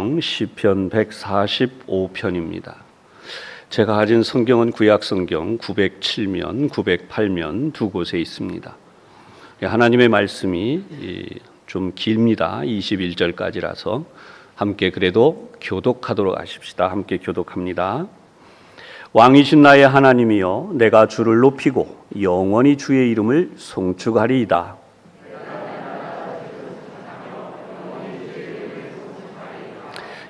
성경 시편 145편입니다. 제가 가진 성경은 구약 성경 907면, 908면 두 곳에 있습니다. 하나님의 말씀이 좀 길입니다. 21절까지라서 함께 그래도 교독하도록 하십시다. 함께 교독합니다. 왕이신 나의 하나님이여, 내가 주를 높이고 영원히 주의 이름을 송축하리이다.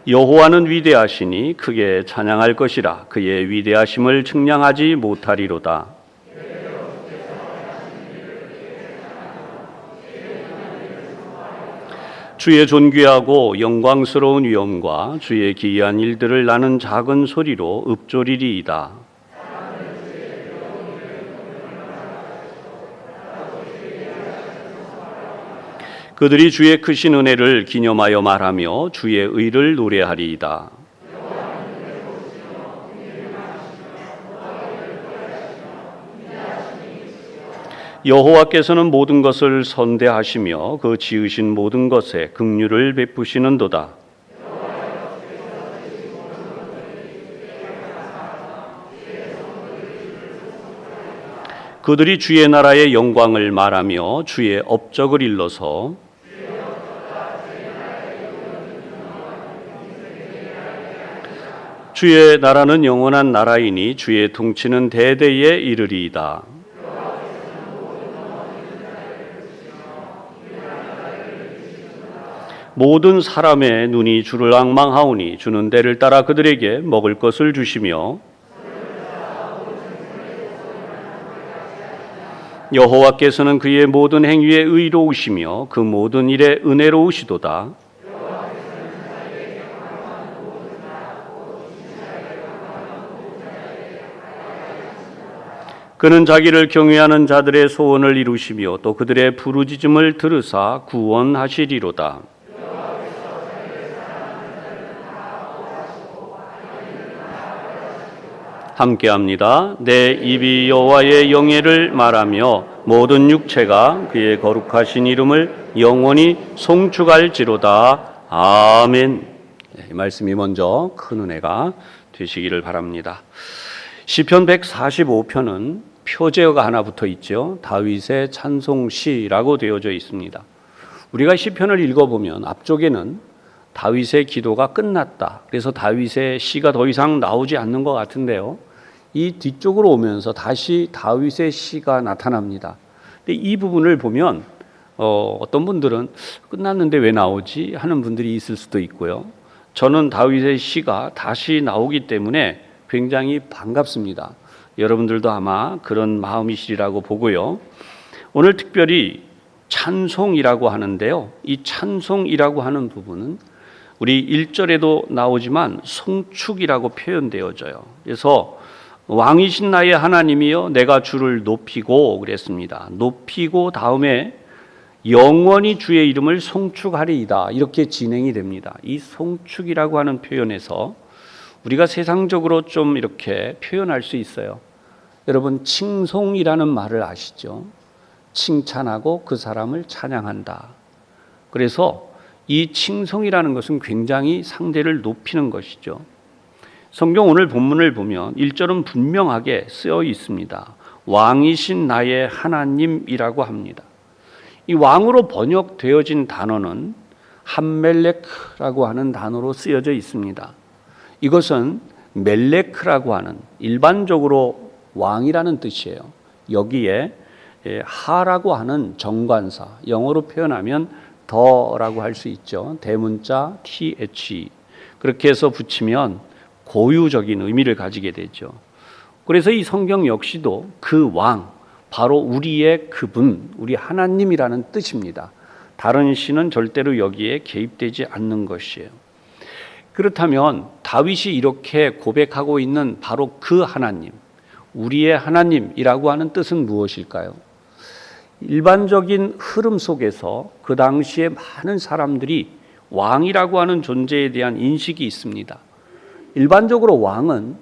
여호와는 위대하시니 크게 찬양할 것이라. 그의 위대하심을 측량하지 못하리로다. 주의 존귀하고 영광스러운 위엄과 주의 기이한 일들을 나는 작은 소리로 읊조리리이다. 그들이 주의 크신 은혜를 기념하여 말하며 주의 의를 노래하리이다. 여호와께서는 모든 것을 선대하시며 그 지으신 모든 것에 긍휼을 베푸시는도다. 그들이 주의 나라의 영광을 말하며 주의 업적을 일러서 주의 나라는 영원한 나라이니 주의 통치는 대대에 이르리이다. 모든 사람의 눈이 주를 앙망하오니 주는 때를 따라 그들에게 먹을 것을 주시며 여호와께서는 그의 모든 행위에 의로우시며 그 모든 일에 은혜로우시도다. 그는 자기를 경외하는 자들의 소원을 이루시며 또 그들의 부르짖음을 들으사 구원하시리로다. 함께합니다. 내 입이 여호와의 영예를 말하며 모든 육체가 그의 거룩하신 이름을 영원히 송축할지로다. 아멘. 이 말씀이 먼저 큰 은혜가 되시기를 바랍니다. 시편 145편은 표제어가 하나 붙어 있죠. 다윗의 찬송시라고 되어져 있습니다. 우리가 시편을 읽어보면 앞쪽에는 다윗의 기도가 끝났다. 그래서 다윗의 시가 더 이상 나오지 않는 것 같은데요. 이 뒤쪽으로 오면서 다시 다윗의 시가 나타납니다. 근데 이 부분을 보면 어떤 분들은 끝났는데 왜 나오지 하는 분들이 있을 수도 있고요. 저는 다윗의 시가 다시 나오기 때문에 굉장히 반갑습니다. 여러분들도 아마 그런 마음이시리라고 보고요. 오늘 특별히 찬송이라고 하는데요. 이 찬송이라고 하는 부분은 우리 1절에도 나오지만 송축이라고 표현되어져요. 그래서 왕이신 나의 하나님이여, 내가 주를 높이고 그랬습니다. 높이고 다음에 영원히 주의 이름을 송축하리이다. 이렇게 진행이 됩니다. 이 송축이라고 하는 표현에서 우리가 세상적으로 좀 이렇게 표현할 수 있어요. 여러분, 칭송이라는 말을 아시죠? 칭찬하고 그 사람을 찬양한다. 그래서 이 칭송이라는 것은 굉장히 상대를 높이는 것이죠. 성경 오늘 본문을 보면 1절은 분명하게 쓰여 있습니다. 왕이신 나의 하나님이라고 합니다. 이 왕으로 번역되어진 단어는 함멜레크라고 하는 단어로 쓰여져 있습니다. 이것은 멜레크라고 하는 일반적으로 왕이라는 뜻이에요. 여기에 하라고 하는 정관사, 영어로 표현하면 더라고 할 수 있죠. 대문자 th, 그렇게 해서 붙이면 고유적인 의미를 가지게 되죠. 그래서 이 성경 역시도 그 왕, 바로 우리의 그분, 우리 하나님이라는 뜻입니다. 다른 시는 절대로 여기에 개입되지 않는 것이에요. 그렇다면 다윗이 이렇게 고백하고 있는 바로 그 하나님, 우리의 하나님이라고 하는 뜻은 무엇일까요? 일반적인 흐름 속에서 그 당시에 많은 사람들이 왕이라고 하는 존재에 대한 인식이 있습니다. 일반적으로 왕은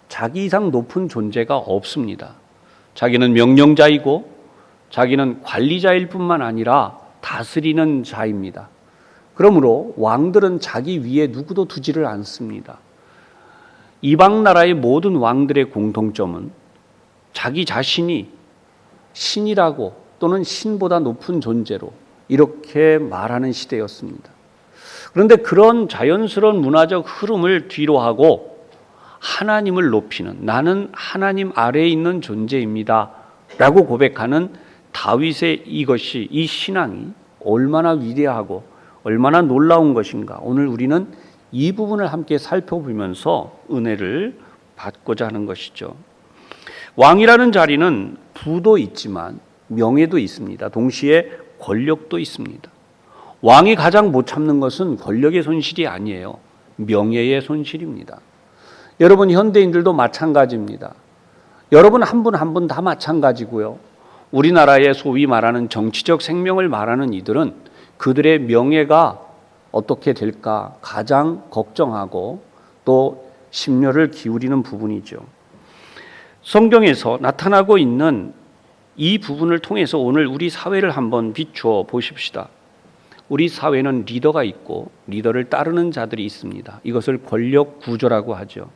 자기 이상 높은 존재가 없습니다. 자기는 명령자이고 자기는 관리자일 뿐만 아니라 다스리는 자입니다. 그러므로 왕들은 자기 위에 누구도 두지를 않습니다. 이방 나라의 모든 왕들의 공통점은 자기 자신이 신이라고 또는 신보다 높은 존재로 이렇게 말하는 시대였습니다. 그런데 그런 자연스러운 문화적 흐름을 뒤로하고 하나님을 높이는, 나는 하나님 아래에 있는 존재입니다 라고 고백하는 다윗의 이 신앙이 얼마나 위대하고 얼마나 놀라운 것인가, 오늘 우리는 이 부분을 함께 살펴보면서 은혜를 받고자 하는 것이죠. 왕이라는 자리는 부도 있지만 명예도 있습니다. 동시에 권력도 있습니다. 왕이 가장 못 참는 것은 권력의 손실이 아니에요. 명예의 손실입니다. 여러분, 현대인들도 마찬가지입니다. 여러분 한 분 한 분 다 마찬가지고요. 우리나라의 소위 말하는 정치적 생명을 말하는 이들은 그들의 명예가 어떻게 될까 가장 걱정하고 또 심려를 기울이는 부분이죠. 성경에서 나타나고 있는 이 부분을 통해서 오늘 우리 사회를 한번 비추어 보십시다. 우리 사회는 리더가 있고 리더를 따르는 자들이 있습니다. 이것을 권력 구조라고 하죠.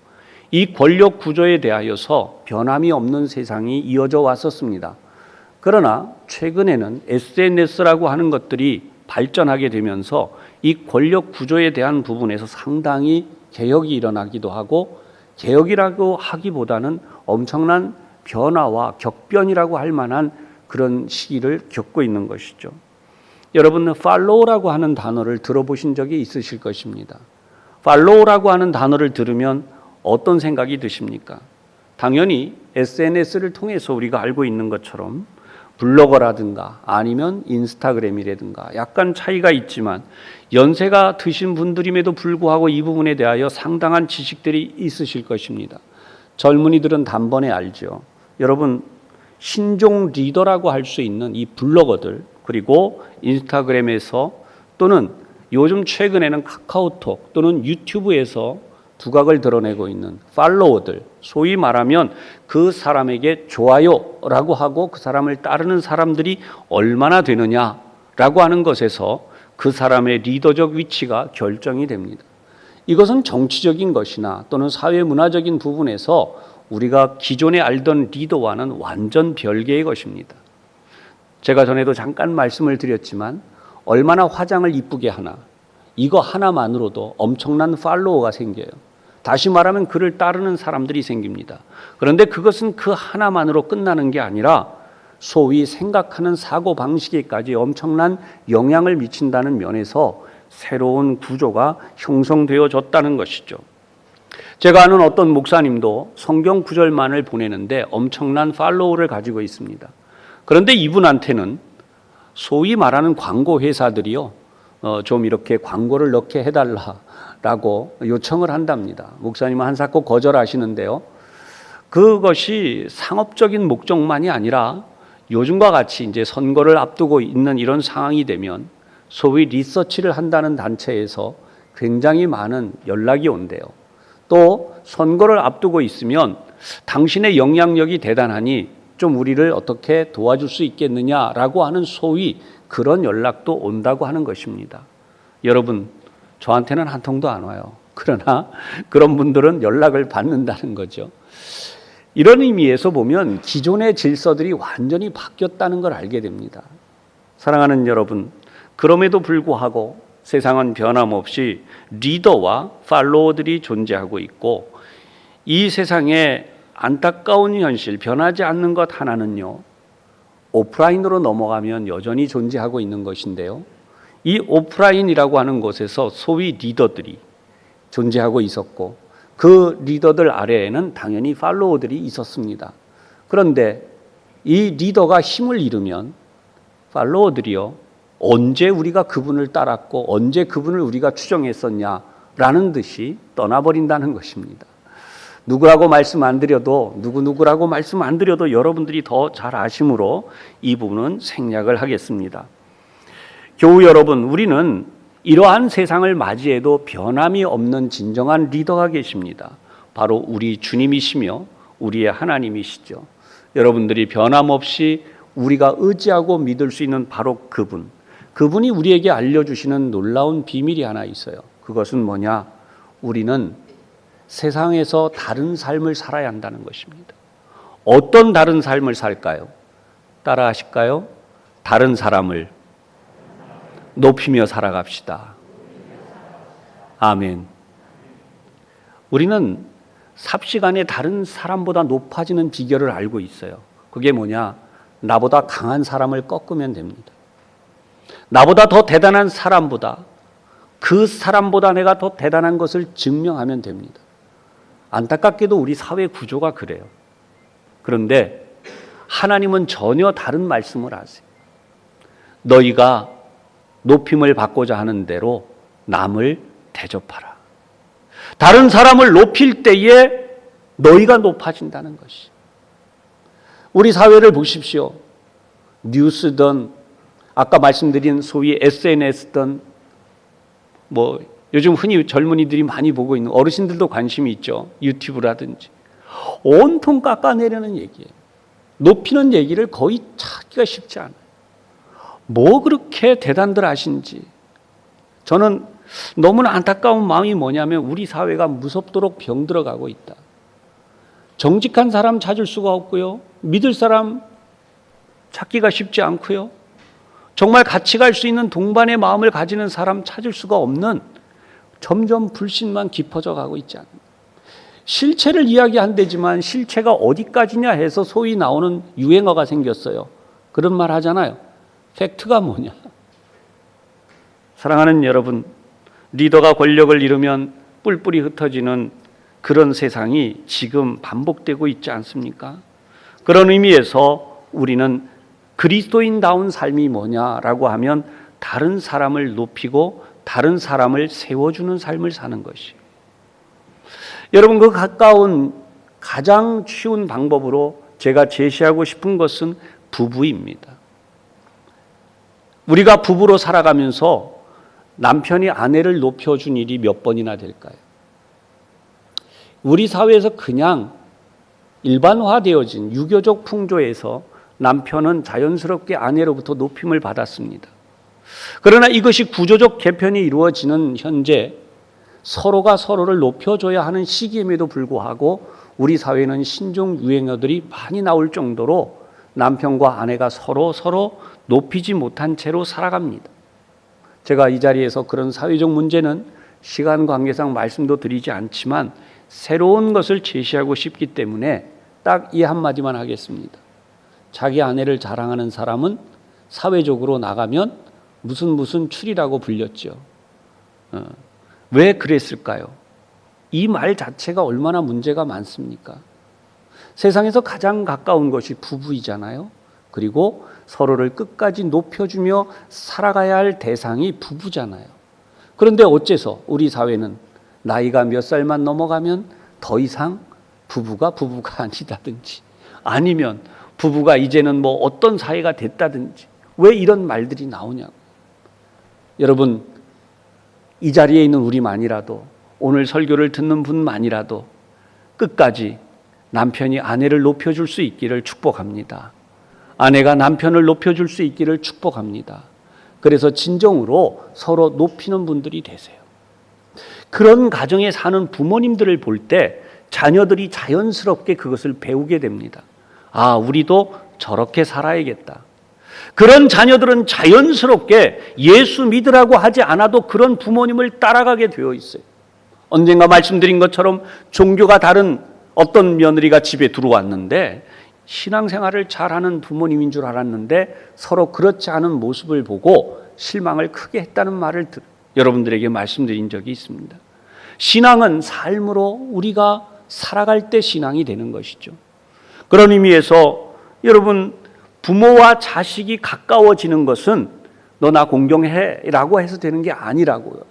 이 권력 구조에 대하여서 변함이 없는 세상이 이어져 왔었습니다. 그러나 최근에는 SNS라고 하는 것들이 발전하게 되면서 이 권력 구조에 대한 부분에서 상당히 개혁이 일어나기도 하고, 개혁이라고 하기보다는 엄청난 변화와 격변이라고 할 만한 그런 시기를 겪고 있는 것이죠. 여러분은 팔로우라고 하는 단어를 들어보신 적이 있으실 것입니다. 팔로우라고 하는 단어를 들으면 어떤 생각이 드십니까? 당연히 SNS를 통해서 우리가 알고 있는 것처럼 블로거라든가 아니면 인스타그램이라든가 약간 차이가 있지만 연세가 드신 분들임에도 불구하고 이 부분에 대하여 상당한 지식들이 있으실 것입니다. 젊은이들은 단번에 알죠. 여러분, 신종 리더라고 할 수 있는 이 블로거들, 그리고 인스타그램에서 또는 요즘 최근에는 카카오톡 또는 유튜브에서 두각을 드러내고 있는 팔로워들, 소위 말하면 그 사람에게 좋아요라고 하고 그 사람을 따르는 사람들이 얼마나 되느냐라고 하는 것에서 그 사람의 리더적 위치가 결정이 됩니다. 이것은 정치적인 것이나 또는 사회문화적인 부분에서 우리가 기존에 알던 리더와는 완전 별개의 것입니다. 제가 전에도 잠깐 말씀을 드렸지만 얼마나 화장을 이쁘게 하나, 이거 하나만으로도 엄청난 팔로워가 생겨요. 다시 말하면 그를 따르는 사람들이 생깁니다. 그런데 그것은 그 하나만으로 끝나는 게 아니라 소위 생각하는 사고방식에까지 엄청난 영향을 미친다는 면에서 새로운 구조가 형성되어졌다는 것이죠. 제가 아는 어떤 목사님도 성경 구절만을 보내는데 엄청난 팔로워를 가지고 있습니다. 그런데 이분한테는 소위 말하는 광고 회사들이요, 좀 이렇게 광고를 넣게 해달라라고 요청을 한답니다. 목사님은 한사코 거절하시는데요. 그것이 상업적인 목적만이 아니라 요즘과 같이 이제 선거를 앞두고 있는 이런 상황이 되면 소위 리서치를 한다는 단체에서 굉장히 많은 연락이 온대요. 또 선거를 앞두고 있으면 당신의 영향력이 대단하니 좀 우리를 어떻게 도와줄 수 있겠느냐라고 하는 소위 그런 연락도 온다고 하는 것입니다. 여러분, 저한테는 한 통도 안 와요. 그러나 그런 분들은 연락을 받는다는 거죠. 이런 의미에서 보면 기존의 질서들이 완전히 바뀌었다는 걸 알게 됩니다. 사랑하는 여러분, 그럼에도 불구하고 세상은 변함없이 리더와 팔로워들이 존재하고 있고, 이 세상에 안타까운 현실, 변하지 않는 것 하나는요, 오프라인으로 넘어가면 여전히 존재하고 있는 것인데요. 이 오프라인이라고 하는 곳에서 소위 리더들이 존재하고 있었고 그 리더들 아래에는 당연히 팔로워들이 있었습니다. 그런데 이 리더가 힘을 잃으면 팔로워들이요, 언제 우리가 그분을 따랐고 언제 그분을 우리가 추종했었냐라는 듯이 떠나버린다는 것입니다. 누구라고 말씀 안 드려도 누구라고 말씀 안 드려도 여러분들이 더 잘 아심으로 이 부분은 생략을 하겠습니다. 교우 여러분, 우리는 이러한 세상을 맞이해도 변함이 없는 진정한 리더가 계십니다. 바로 우리 주님이시며 우리의 하나님이시죠. 여러분들이 변함없이 우리가 의지하고 믿을 수 있는 바로 그분, 그분이 우리에게 알려주시는 놀라운 비밀이 하나 있어요. 그것은 뭐냐? 우리는 세상에서 다른 삶을 살아야 한다는 것입니다. 어떤 다른 삶을 살까요? 따라 하실까요? 다른 사람을 높이며 살아갑시다. 아멘. 우리는 삽시간에 다른 사람보다 높아지는 비결을 알고 있어요. 그게 뭐냐? 나보다 강한 사람을 꺾으면 됩니다. 나보다 더 대단한 사람보다, 그 사람보다 내가 더 대단한 것을 증명하면 됩니다. 안타깝게도 우리 사회 구조가 그래요. 그런데 하나님은 전혀 다른 말씀을 하세요. 너희가 높임을 받고자 하는 대로 남을 대접하라. 다른 사람을 높일 때에 너희가 높아진다는 것이. 우리 사회를 보십시오. 뉴스든 아까 말씀드린 소위 SNS든 요즘 흔히 젊은이들이 많이 보고 있는, 어르신들도 관심이 있죠. 유튜브라든지 온통 깎아내리는 얘기예요. 높이는 얘기를 거의 찾기가 쉽지 않아요. 뭐 그렇게 대단들 하신지. 저는 너무나 안타까운 마음이 뭐냐면 우리 사회가 무섭도록 병들어가고 있다. 정직한 사람 찾을 수가 없고요. 믿을 사람 찾기가 쉽지 않고요. 정말 같이 갈 수 있는 동반의 마음을 가지는 사람 찾을 수가 없는, 점점 불신만 깊어져 가고 있지 않습니까? 실체를 이야기한다지만 실체가 어디까지냐 해서 소위 나오는 유행어가 생겼어요. 그런 말 하잖아요. 팩트가 뭐냐? 사랑하는 여러분, 리더가 권력을 잃으면 뿔뿔이 흩어지는 그런 세상이 지금 반복되고 있지 않습니까? 그런 의미에서 우리는 그리스도인다운 삶이 뭐냐라고 하면 다른 사람을 높이고 다른 사람을 세워주는 삶을 사는 것이에요. 여러분, 그 가까운 가장 쉬운 방법으로 제가 제시하고 싶은 것은 부부입니다. 우리가 부부로 살아가면서 남편이 아내를 높여준 일이 몇 번이나 될까요? 우리 사회에서 그냥 일반화되어진 유교적 풍조에서 남편은 자연스럽게 아내로부터 높임을 받았습니다. 그러나 이것이 구조적 개편이 이루어지는 현재 서로가 서로를 높여줘야 하는 시기임에도 불구하고 우리 사회는 신종 유행어들이 많이 나올 정도로 남편과 아내가 서로 높이지 못한 채로 살아갑니다. 제가 이 자리에서 그런 사회적 문제는 시간 관계상 말씀도 드리지 않지만 새로운 것을 제시하고 싶기 때문에 딱 이 한마디만 하겠습니다. 자기 아내를 자랑하는 사람은 사회적으로 나가면 무슨 출이라고 불렸죠. 왜 그랬을까요? 이 말 자체가 얼마나 문제가 많습니까? 세상에서 가장 가까운 것이 부부이잖아요. 그리고 서로를 끝까지 높여주며 살아가야 할 대상이 부부잖아요. 그런데 어째서 우리 사회는 나이가 몇 살만 넘어가면 더 이상 부부가 아니다든지, 아니면 부부가 이제는 어떤 사이가 됐다든지, 왜 이런 말들이 나오냐고. 여러분, 이 자리에 있는 우리만이라도, 오늘 설교를 듣는 분만이라도 끝까지 남편이 아내를 높여줄 수 있기를 축복합니다. 아내가 남편을 높여줄 수 있기를 축복합니다. 그래서 진정으로 서로 높이는 분들이 되세요. 그런 가정에 사는 부모님들을 볼 때 자녀들이 자연스럽게 그것을 배우게 됩니다. 아, 우리도 저렇게 살아야겠다. 그런 자녀들은 자연스럽게 예수 믿으라고 하지 않아도 그런 부모님을 따라가게 되어 있어요. 언젠가 말씀드린 것처럼 종교가 다른 어떤 며느리가 집에 들어왔는데 신앙생활을 잘하는 부모님인 줄 알았는데 서로 그렇지 않은 모습을 보고 실망을 크게 했다는 말을 여러분들에게 말씀드린 적이 있습니다. 신앙은 삶으로 우리가 살아갈 때 신앙이 되는 것이죠. 그런 의미에서 여러분, 부모와 자식이 가까워지는 것은 너 나 공경해 라고 해서 되는 게 아니라고요.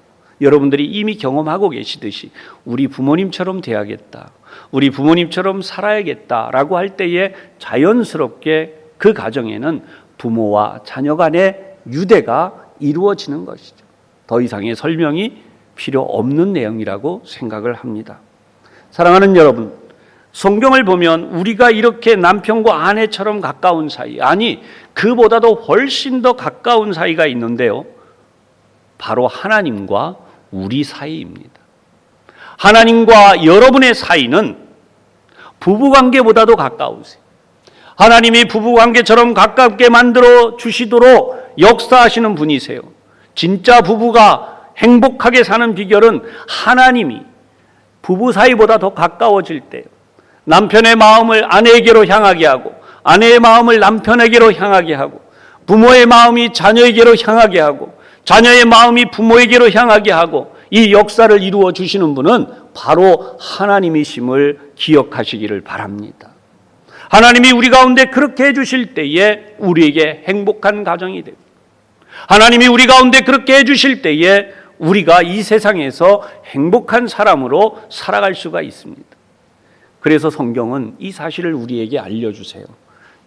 여러분들이 이미 경험하고 계시듯이 우리 부모님처럼 돼야겠다, 우리 부모님처럼 살아야겠다라고 할 때에 자연스럽게 그 가정에는 부모와 자녀 간의 유대가 이루어지는 것이죠. 더 이상의 설명이 필요 없는 내용이라고 생각을 합니다. 사랑하는 여러분, 성경을 보면 우리가 이렇게 남편과 아내처럼 가까운 사이, 아니 그보다도 훨씬 더 가까운 사이가 있는데요, 바로 하나님과 우리 사이입니다. 하나님과 여러분의 사이는 부부관계보다도 가까우세요. 하나님이 부부관계처럼 가깝게 만들어 주시도록 역사하시는 분이세요. 진짜 부부가 행복하게 사는 비결은 하나님이 부부 사이보다 더 가까워질 때요, 남편의 마음을 아내에게로 향하게 하고, 아내의 마음을 남편에게로 향하게 하고, 부모의 마음이 자녀에게로 향하게 하고, 자녀의 마음이 부모에게로 향하게 하고, 이 역사를 이루어 주시는 분은 바로 하나님이심을 기억하시기를 바랍니다. 하나님이 우리 가운데 그렇게 해주실 때에 우리에게 행복한 가정이 됩니다. 하나님이 우리 가운데 그렇게 해주실 때에 우리가 이 세상에서 행복한 사람으로 살아갈 수가 있습니다. 그래서 성경은 이 사실을 우리에게 알려주세요.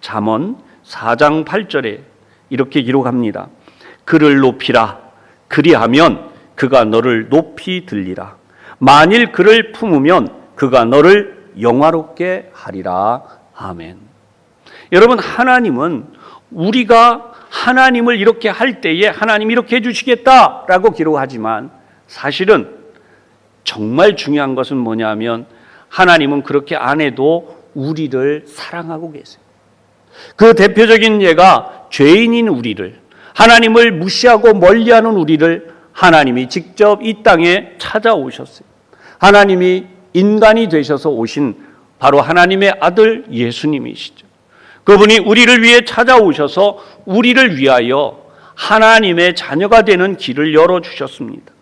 잠언 4장 8절에 이렇게 기록합니다. 그를 높이라. 그리하면 그가 너를 높이 들리라. 만일 그를 품으면 그가 너를 영화롭게 하리라. 아멘. 여러분, 하나님은 우리가 하나님을 이렇게 할 때에 하나님이 이렇게 해주시겠다라고 기록하지만, 사실은 정말 중요한 것은 뭐냐면 하나님은 그렇게 안 해도 우리를 사랑하고 계세요. 그 대표적인 예가 죄인인 우리를, 하나님을 무시하고 멀리하는 우리를 하나님이 직접 이 땅에 찾아오셨어요. 하나님이 인간이 되셔서 오신 바로 하나님의 아들 예수님이시죠. 그분이 우리를 위해 찾아오셔서 우리를 위하여 하나님의 자녀가 되는 길을 열어주셨습니다.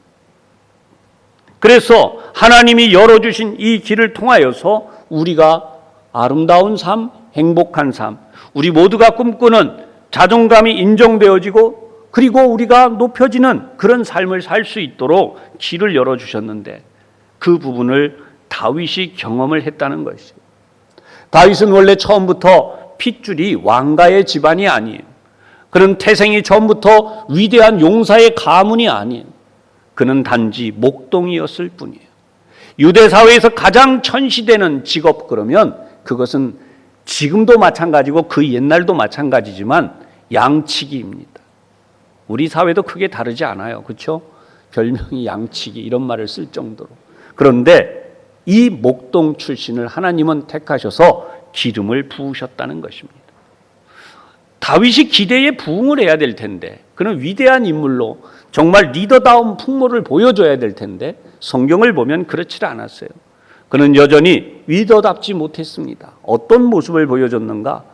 그래서 하나님이 열어주신 이 길을 통하여서 우리가 아름다운 삶, 행복한 삶, 우리 모두가 꿈꾸는 자존감이 인정되어지고 그리고 우리가 높여지는 그런 삶을 살 수 있도록 길을 열어주셨는데, 그 부분을 다윗이 경험을 했다는 것이죠. 다윗은 원래 처음부터 핏줄이 왕가의 집안이 아니에요. 그는 태생이 처음부터 위대한 용사의 가문이 아니에요. 그는 단지 목동이었을 뿐이에요. 유대 사회에서 가장 천시되는 직업, 그러면 그것은 지금도 마찬가지고 그 옛날도 마찬가지지만 양치기입니다. 우리 사회도 크게 다르지 않아요. 그렇죠? 별명이 양치기 이런 말을 쓸 정도로. 그런데 이 목동 출신을 하나님은 택하셔서 기름을 부으셨다는 것입니다. 다윗이 기대에 부응을 해야 될 텐데, 그는 위대한 인물로 정말 리더다운 풍모를 보여줘야 될 텐데 성경을 보면 그렇지 않았어요. 그는 여전히 리더답지 못했습니다. 어떤 모습을 보여줬는가?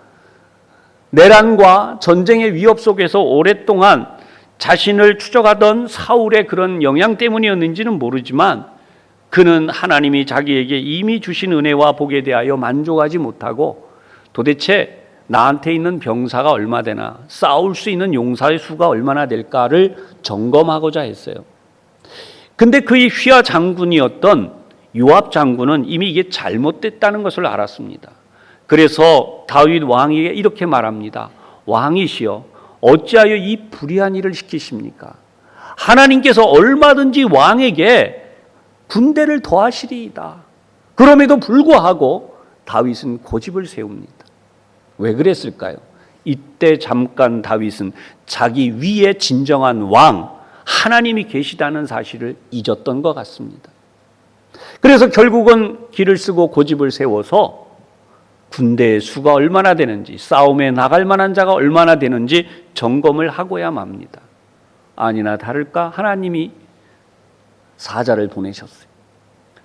내란과 전쟁의 위협 속에서 오랫동안 자신을 추적하던 사울의 그런 영향 때문이었는지는 모르지만, 그는 하나님이 자기에게 이미 주신 은혜와 복에 대하여 만족하지 못하고 도대체 나한테 있는 병사가 얼마 되나, 싸울 수 있는 용사의 수가 얼마나 될까를 점검하고자 했어요. 근데 그의 휘하 장군이었던 요압 장군은 이미 이게 잘못됐다는 것을 알았습니다. 그래서 다윗 왕에게 이렇게 말합니다. 왕이시여, 어찌하여 이 불의한 일을 시키십니까? 하나님께서 얼마든지 왕에게 군대를 더하시리이다. 그럼에도 불구하고 다윗은 고집을 세웁니다. 왜 그랬을까요? 이때 잠깐 다윗은 자기 위에 진정한 왕, 하나님이 계시다는 사실을 잊었던 것 같습니다. 그래서 결국은 기를 쓰고 고집을 세워서 군대의 수가 얼마나 되는지, 싸움에 나갈 만한 자가 얼마나 되는지 점검을 하고야 맙니다. 아니나 다를까 하나님이 사자를 보내셨어요.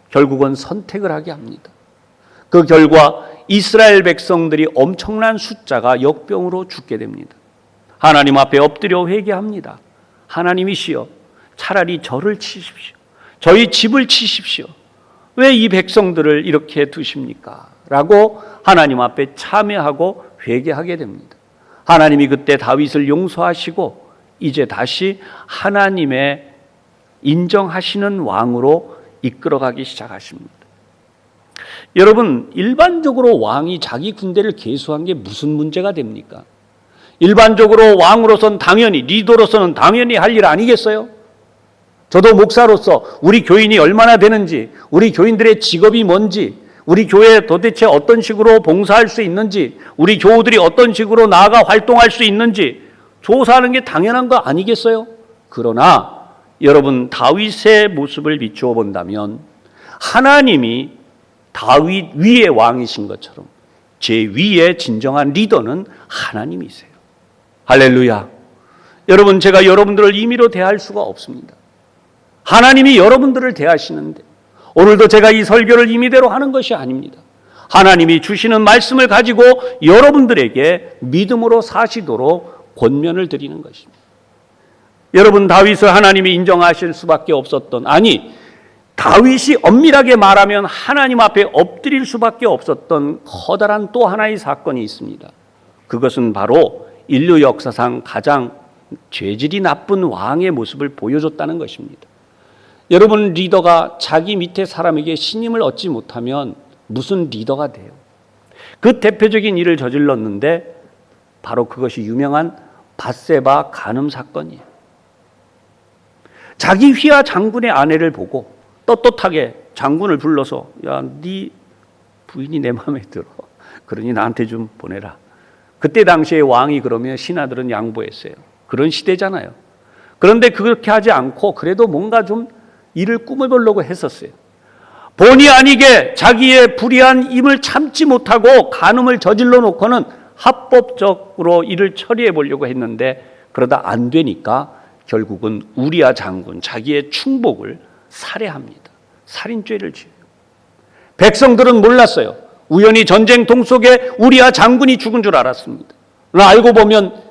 결국은 선택을 하게 합니다. 그 결과 이스라엘 백성들이 엄청난 숫자가 역병으로 죽게 됩니다. 하나님 앞에 엎드려 회개합니다. 하나님이시여, 차라리 저를 치십시오. 저희 집을 치십시오. 왜 이 백성들을 이렇게 두십니까? 라고 하나님 앞에 참회하고 회개하게 됩니다. 하나님이 그때 다윗을 용서하시고 이제 다시 하나님의 인정하시는 왕으로 이끌어가기 시작하십니다. 여러분, 일반적으로 왕이 자기 군대를 계수한 게 무슨 문제가 됩니까? 일반적으로 왕으로서는 당연히, 리더로서는 당연히 할 일 아니겠어요? 저도 목사로서 우리 교인이 얼마나 되는지, 우리 교인들의 직업이 뭔지, 우리 교회에 도대체 어떤 식으로 봉사할 수 있는지, 우리 교우들이 어떤 식으로 나아가 활동할 수 있는지 조사하는 게 당연한 거 아니겠어요? 그러나 여러분, 다윗의 모습을 비추어 본다면 하나님이 다윗 위의 왕이신 것처럼 제 위의 진정한 리더는 하나님이세요. 할렐루야. 여러분, 제가 여러분들을 임의로 대할 수가 없습니다. 하나님이 여러분들을 대하시는데 오늘도 제가 이 설교를 임의대로 하는 것이 아닙니다. 하나님이 주시는 말씀을 가지고 여러분들에게 믿음으로 사시도록 권면을 드리는 것입니다. 여러분, 다윗을 하나님이 인정하실 수밖에 없었던, 아니 다윗이 엄밀하게 말하면 하나님 앞에 엎드릴 수밖에 없었던 커다란 또 하나의 사건이 있습니다. 그것은 바로 인류 역사상 가장 죄질이 나쁜 왕의 모습을 보여줬다는 것입니다. 여러분, 리더가 자기 밑에 사람에게 신임을 얻지 못하면 무슨 리더가 돼요? 그 대표적인 일을 저질렀는데 바로 그것이 유명한 밧세바 간음 사건이에요. 자기 휘하 장군의 아내를 보고 떳떳하게 장군을 불러서, 야, 네 부인이 내 마음에 들어. 그러니 나한테 좀 보내라. 그때 당시에 왕이 그러면 신하들은 양보했어요. 그런 시대잖아요. 그런데 그렇게 하지 않고 그래도 뭔가 좀 일을 꾸며보려고 했었어요. 본의 아니게 자기의 불의한 임을 참지 못하고 간음을 저질러 놓고는 합법적으로 일을 처리해 보려고 했는데 그러다 안 되니까 결국은 우리아 장군, 자기의 충복을 살해합니다. 살인죄를 지어요. 백성들은 몰랐어요. 우연히 전쟁통 속에 우리아 장군이 죽은 줄 알았습니다. 그러나 알고 보면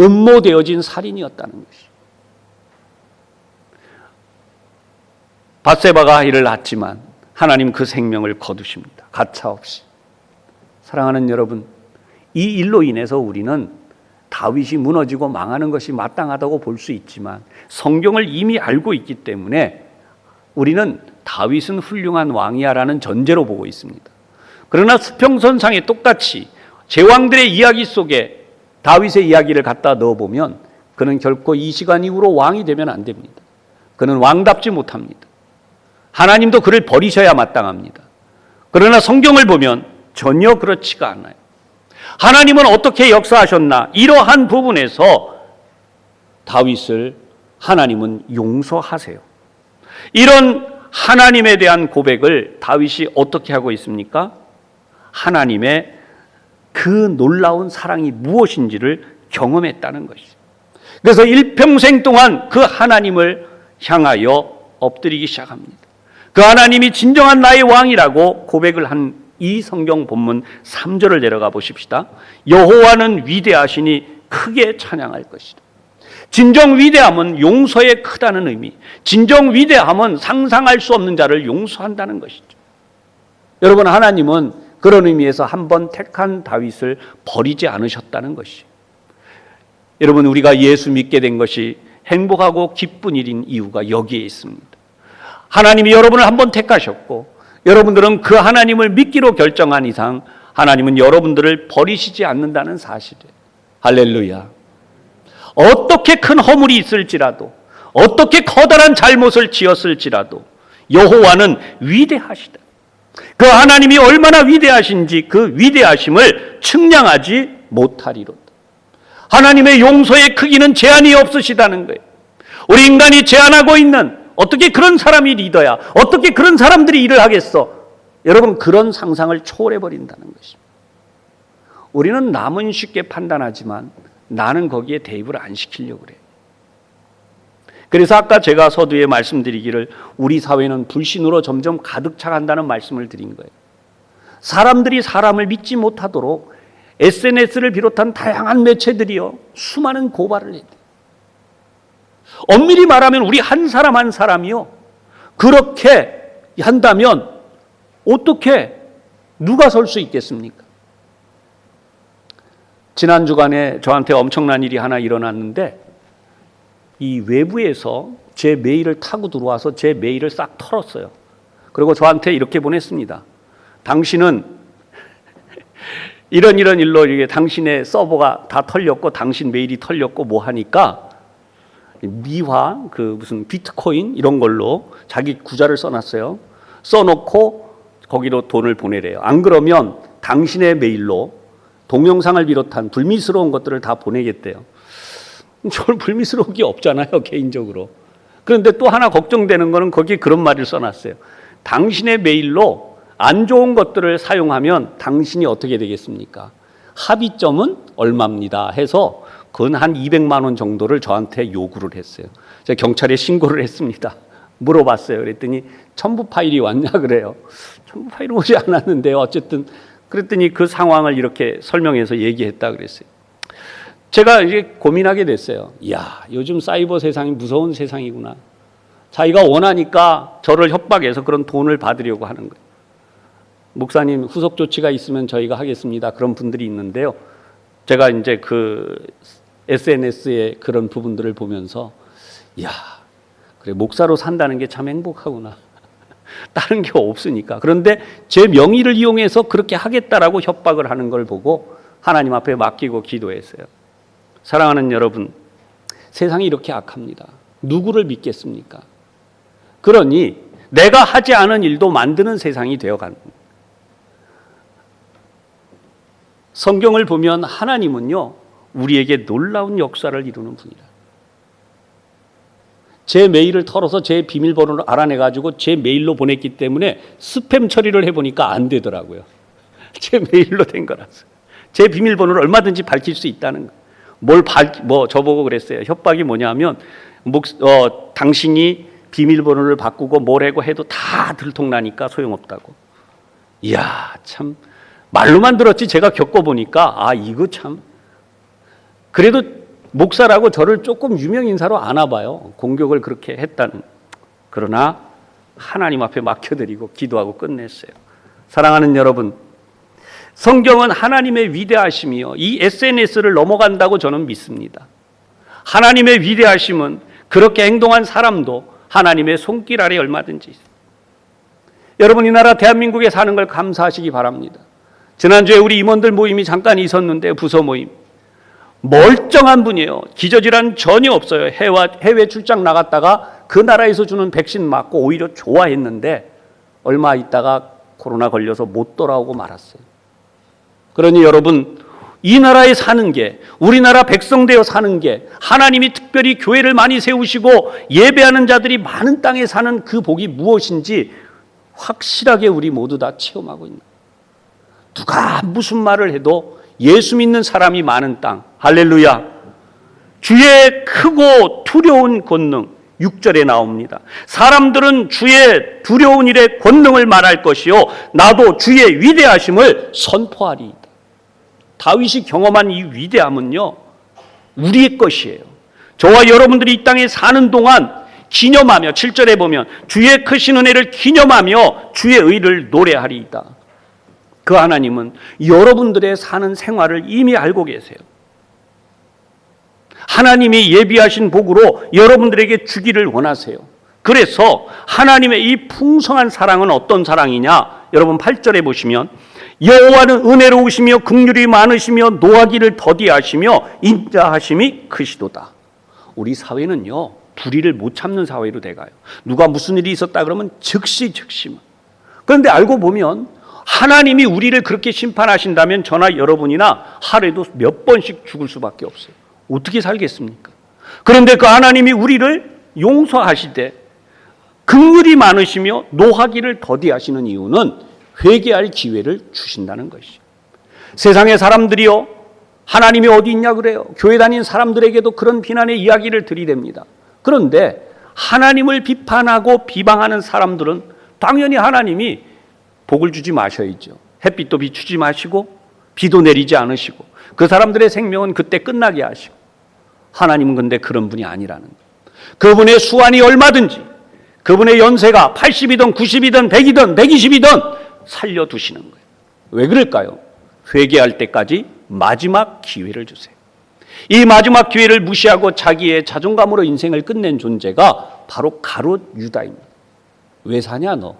음모되어진 살인이었다는 것이. 밧세바가 이를 낳았지만 하나님 그 생명을 거두십니다. 가차없이. 사랑하는 여러분, 이 일로 인해서 우리는 다윗이 무너지고 망하는 것이 마땅하다고 볼 수 있지만 성경을 이미 알고 있기 때문에 우리는 다윗은 훌륭한 왕이야라는 전제로 보고 있습니다. 그러나 수평선상에 똑같이 제왕들의 이야기 속에 다윗의 이야기를 갖다 넣어보면 그는 결코 이 시간 이후로 왕이 되면 안 됩니다. 그는 왕답지 못합니다. 하나님도 그를 버리셔야 마땅합니다. 그러나 성경을 보면 전혀 그렇지가 않아요. 하나님은 어떻게 역사하셨나? 이러한 부분에서 다윗을 하나님은 용서하세요. 이런 하나님에 대한 고백을 다윗이 어떻게 하고 있습니까? 하나님의 그 놀라운 사랑이 무엇인지를 경험했다는 것이죠. 그래서 일평생 동안 그 하나님을 향하여 엎드리기 시작합니다. 그 하나님이 진정한 나의 왕이라고 고백을 한 이 성경 본문 3절을 내려가 보십시다. 여호와는 위대하시니 크게 찬양할 것이다. 진정 위대함은 용서에 크다는 의미, 진정 위대함은 상상할 수 없는 자를 용서한다는 것이죠. 여러분, 하나님은 그런 의미에서 한번 택한 다윗을 버리지 않으셨다는 것이죠. 여러분, 우리가 예수 믿게 된 것이 행복하고 기쁜 일인 이유가 여기에 있습니다. 하나님이 여러분을 한번 택하셨고 여러분들은 그 하나님을 믿기로 결정한 이상 하나님은 여러분들을 버리시지 않는다는 사실이에요. 할렐루야. 어떻게 큰 허물이 있을지라도, 어떻게 커다란 잘못을 지었을지라도 여호와는 위대하시다. 그 하나님이 얼마나 위대하신지 그 위대하심을 측량하지 못하리로다. 하나님의 용서의 크기는 제한이 없으시다는 거예요. 우리 인간이 제한하고 있는, 어떻게 그런 사람이 리더야? 어떻게 그런 사람들이 일을 하겠어? 여러분, 그런 상상을 초월해버린다는 것입니다. 우리는 남은 쉽게 판단하지만 나는 거기에 대입을 안 시키려고 그래요. 그래서 아까 제가 서두에 말씀드리기를 우리 사회는 불신으로 점점 가득 차간다는 말씀을 드린 거예요. 사람들이 사람을 믿지 못하도록 SNS를 비롯한 다양한 매체들이요, 수많은 고발을 해요. 엄밀히 말하면 우리 한 사람 한 사람이요, 그렇게 한다면 어떻게 누가 설 수 있겠습니까? 지난 주간에 저한테 엄청난 일이 하나 일어났는데 이 외부에서 제 메일을 타고 들어와서 제 메일을 싹 털었어요. 그리고 저한테 이렇게 보냈습니다. 당신은 이런 일로 이게 당신의 서버가 다 털렸고 당신 메일이 털렸고 뭐 하니까 미화, 그 무슨 비트코인 이런 걸로 자기 구자를 써놨어요. 써놓고 거기로 돈을 보내래요. 안 그러면 당신의 메일로 동영상을 비롯한 불미스러운 것들을 다 보내겠대요. 저는 불미스러운 게 없잖아요, 개인적으로. 그런데 또 하나 걱정되는 거는 거기에 그런 말을 써놨어요. 당신의 메일로 안 좋은 것들을 사용하면 당신이 어떻게 되겠습니까? 합의점은 얼마입니다 해서 그건 한 200만 원 정도를 저한테 요구를 했어요. 제가 경찰에 신고를 했습니다. 물어봤어요. 그랬더니 첨부 파일이 왔냐 그래요. 첨부 파일이 오지 않았는데요. 어쨌든 그랬더니 그 상황을 이렇게 설명해서 얘기했다 그랬어요. 제가 이제 고민하게 됐어요. 이야, 요즘 사이버 세상이 무서운 세상이구나. 자기가 원하니까 저를 협박해서 그런 돈을 받으려고 하는 거예요. 목사님, 후속 조치가 있으면 저희가 하겠습니다. 그런 분들이 있는데요. 제가 이제 그 SNS의 그런 부분들을 보면서 이야, 그래, 목사로 산다는 게 참 행복하구나. 다른 게 없으니까. 그런데 제 명의를 이용해서 그렇게 하겠다라고 협박을 하는 걸 보고 하나님 앞에 맡기고 기도했어요. 사랑하는 여러분, 세상이 이렇게 악합니다. 누구를 믿겠습니까? 그러니 내가 하지 않은 일도 만드는 세상이 되어갑니다. 성경을 보면 하나님은요, 우리에게 놀라운 역사를 이루는 분이다. 제 메일을 털어서 제 비밀번호를 알아내가지고 제 메일로 보냈기 때문에 스팸 처리를 해보니까 안 되더라고요. 제 메일로 된 거라서. 제 비밀번호를 얼마든지 밝힐 수 있다는 거예요. 저보고 그랬어요. 협박이 뭐냐면, 당신이 비밀번호를 바꾸고 뭐라고 해도 다 들통나니까 소용없다고. 이야, 참. 말로만 들었지 제가 겪어보니까, 이거 참. 그래도 목사라고 저를 조금 유명인사로 아나봐요. 공격을 그렇게 했다는. 그러나 하나님 앞에 맡겨드리고 기도하고 끝냈어요. 사랑하는 여러분, 성경은 하나님의 위대하심이요, 이 SNS를 넘어간다고 저는 믿습니다. 하나님의 위대하심은 그렇게 행동한 사람도 하나님의 손길 아래 얼마든지 있습니다. 여러분, 이 나라 대한민국에 사는 걸 감사하시기 바랍니다. 지난주에 우리 임원들 모임이 잠깐 있었는데, 부서 모임. 멀쩡한 분이에요. 기저질환 전혀 없어요. 해외 출장 나갔다가 그 나라에서 주는 백신 맞고 오히려 좋아했는데 얼마 있다가 코로나 걸려서 못 돌아오고 말았어요. 그러니 여러분, 이 나라에 사는 게, 우리나라 백성 되어 사는 게, 하나님이 특별히 교회를 많이 세우시고 예배하는 자들이 많은 땅에 사는 그 복이 무엇인지 확실하게 우리 모두 다 체험하고 있는 거예요. 누가 무슨 말을 해도 예수 믿는 사람이 많은 땅, 할렐루야. 주의 크고 두려운 권능, 6절에 나옵니다. 사람들은 주의 두려운 일의 권능을 말할 것이요, 나도 주의 위대하심을 선포하리이다. 다윗이 경험한 이 위대함은요, 우리의 것이에요. 저와 여러분들이 이 땅에 사는 동안 기념하며, 7절에 보면 주의 크신 은혜를 기념하며 주의 의를 노래하리이다. 그 하나님은 여러분들의 사는 생활을 이미 알고 계세요. 하나님이 예비하신 복으로 여러분들에게 주기를 원하세요. 그래서 하나님의 이 풍성한 사랑은 어떤 사랑이냐? 여러분 8절에 보시면 여호와는 은혜로우시며 긍휼이 많으시며 노하기를 더디하시며 인자하심이 크시도다. 우리 사회는요, 불의를 못 참는 사회로 돼가요. 누가 무슨 일이 있었다 그러면 즉시. 그런데 알고 보면 하나님이 우리를 그렇게 심판하신다면 저나 여러분이나 하루에도 몇 번씩 죽을 수밖에 없어요. 어떻게 살겠습니까? 그런데 그 하나님이 우리를 용서하시되 긍휼이 많으시며 노하기를 더디하시는 이유는 회개할 기회를 주신다는 것이죠. 세상의 사람들이요, 하나님이 어디 있냐 그래요. 교회 다닌 사람들에게도 그런 비난의 이야기를 들이댑니다. 그런데 하나님을 비판하고 비방하는 사람들은 당연히 하나님이 복을 주지 마셔야죠. 햇빛도 비추지 마시고 비도 내리지 않으시고 그 사람들의 생명은 그때 끝나게 하시고, 하나님은 근데 그런 분이 아니라는 거예요. 그분의 수완이 얼마든지, 그분의 연세가 80이든 90이든 100이든 120이든 살려두시는 거예요. 왜 그럴까요? 회개할 때까지 마지막 기회를 주세요. 이 마지막 기회를 무시하고 자기의 자존감으로 인생을 끝낸 존재가 바로 가롯 유다입니다. 왜 사냐 너?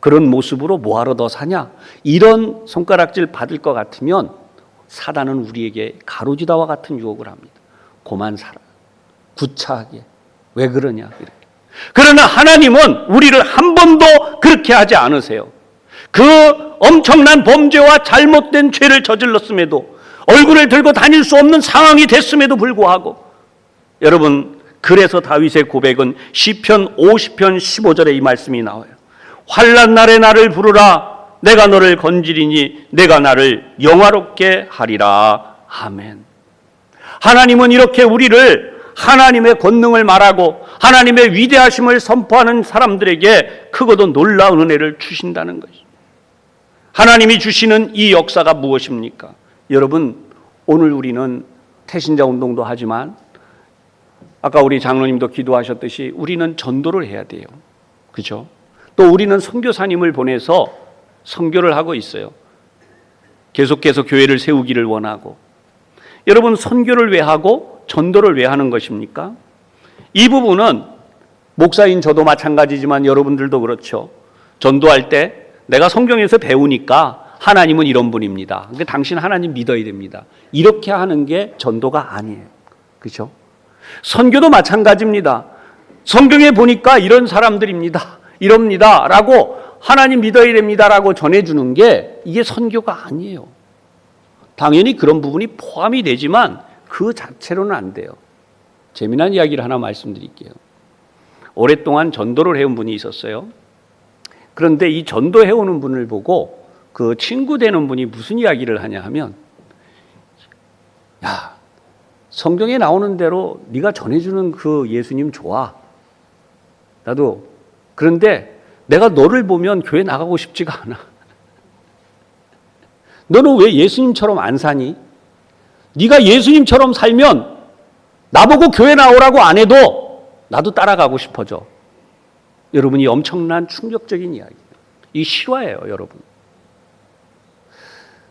그런 모습으로 뭐하러 더 사냐? 이런 손가락질 받을 것 같으면 사단은 우리에게 가로지다와 같은 유혹을 합니다. 고만 살아. 구차하게. 왜 그러냐? 이렇게. 그러나 하나님은 우리를 한 번도 그렇게 하지 않으세요. 그 엄청난 범죄와 잘못된 죄를 저질렀음에도, 얼굴을 들고 다닐 수 없는 상황이 됐음에도 불구하고, 여러분, 그래서 다윗의 고백은 시편 50편 15절에 이 말씀이 나와요. 환난 날에 나를 부르라. 내가 너를 건지리니 내가 나를 영화롭게 하리라. 아멘. 하나님은 이렇게 우리를 하나님의 권능을 말하고 하나님의 위대하심을 선포하는 사람들에게 크고도 놀라운 은혜를 주신다는 것이죠. 하나님이 주시는 이 역사가 무엇입니까? 여러분, 오늘 우리는 태신자 운동도 하지만 아까 우리 장로님도 기도하셨듯이 우리는 전도를 해야 돼요. 그렇죠? 또 우리는 선교사님을 보내서 선교를 하고 있어요. 계속해서 교회를 세우기를 원하고. 여러분, 선교를 왜 하고 전도를 왜 하는 것입니까? 이 부분은 목사인 저도 마찬가지지만 여러분들도 그렇죠. 전도할 때 내가 성경에서 배우니까 하나님은 이런 분입니다. 그러니까 당신 하나님 믿어야 됩니다. 이렇게 하는 게 전도가 아니에요. 그렇죠? 선교도 마찬가지입니다. 성경에 보니까 이런 사람들입니다. 이럽니다. 라고 하나님 믿어야 됩니다. 라고 전해주는 게 이게 선교가 아니에요. 당연히 그런 부분이 포함이 되지만 그 자체로는 안 돼요. 재미난 이야기를 하나 말씀드릴게요. 오랫동안 전도를 해온 분이 있었어요. 그런데 이 전도해오는 분을 보고 그 친구 되는 분이 무슨 이야기를 하냐 하면, 야, 성경에 나오는 대로 네가 전해주는 그 예수님 좋아. 나도. 그런데 내가 너를 보면 교회 나가고 싶지가 않아. 너는 왜 예수님처럼 안 사니? 네가 예수님처럼 살면 나보고 교회 나오라고 안 해도 나도 따라가고 싶어져. 여러분, 이 엄청난 충격적인 이야기예요. 이 실화예요, 여러분.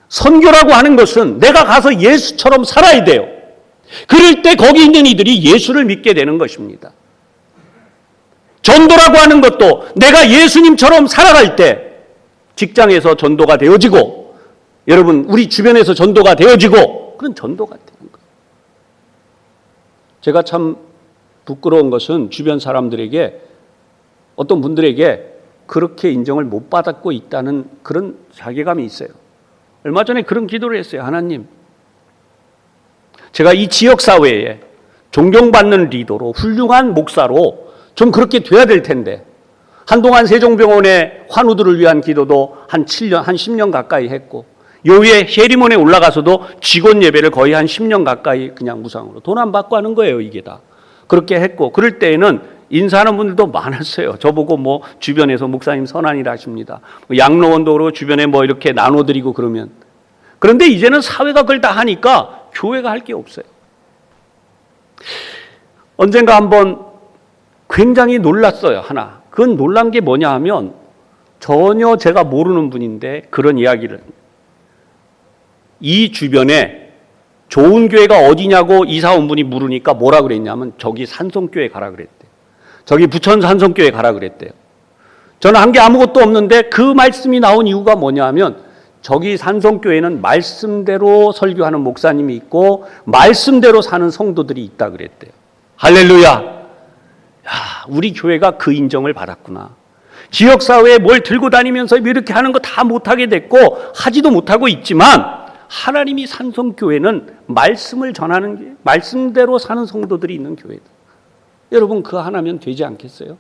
선교라고 하는 것은 내가 가서 예수처럼 살아야 돼요. 그럴 때 거기 있는 이들이 예수를 믿게 되는 것입니다. 전도라고 하는 것도 내가 예수님처럼 살아갈 때 직장에서 전도가 되어지고, 여러분, 우리 주변에서 전도가 되어지고, 그런 전도가 되는 거예요. 제가 참 부끄러운 것은 주변 사람들에게, 어떤 분들에게 그렇게 인정을 못 받고 있다는 그런 자괴감이 있어요. 얼마 전에 그런 기도를 했어요. 하나님, 제가 이 지역사회에 존경받는 리더로, 훌륭한 목사로 좀 그렇게 돼야 될 텐데, 한동안 세종병원의 환우들을 위한 기도도 한 10년 가까이 했고, 요위에 해리몬에 올라가서도 직원 예배를 거의 한 10년 가까이 그냥 무상으로 돈 안 받고 하는 거예요. 이게 다 그렇게 했고, 그럴 때에는 인사하는 분들도 많았어요. 저보고 뭐 주변에서 목사님 선한이라 하십니다. 양로원도 그러고 주변에 뭐 이렇게 나눠드리고 그러면. 그런데 이제는 사회가 그걸 다 하니까 교회가 할 게 없어요. 언젠가 한번 굉장히 놀랐어요. 하나. 그건 놀란 게 뭐냐 하면, 전혀 제가 모르는 분인데 그런 이야기를, 이 주변에 좋은 교회가 어디냐고 이사 온 분이 물으니까 뭐라 그랬냐면, 저기 산성교회 가라 그랬대요. 저기 부천 산성교회 가라 그랬대요. 저는 한 게 아무것도 없는데 그 말씀이 나온 이유가 뭐냐 하면, 저기 산성교회는 말씀대로 설교하는 목사님이 있고 말씀대로 사는 성도들이 있다 그랬대요. 할렐루야. 야, 우리 교회가 그 인정을 받았구나. 지역사회에 뭘 들고 다니면서 이렇게 하는 거 다 못하게 됐고 하지도 못하고 있지만, 하나님이 산성교회는 말씀을 전하는 게, 말씀대로 사는 성도들이 있는 교회다. 여러분, 그 하나면 되지 않겠어요?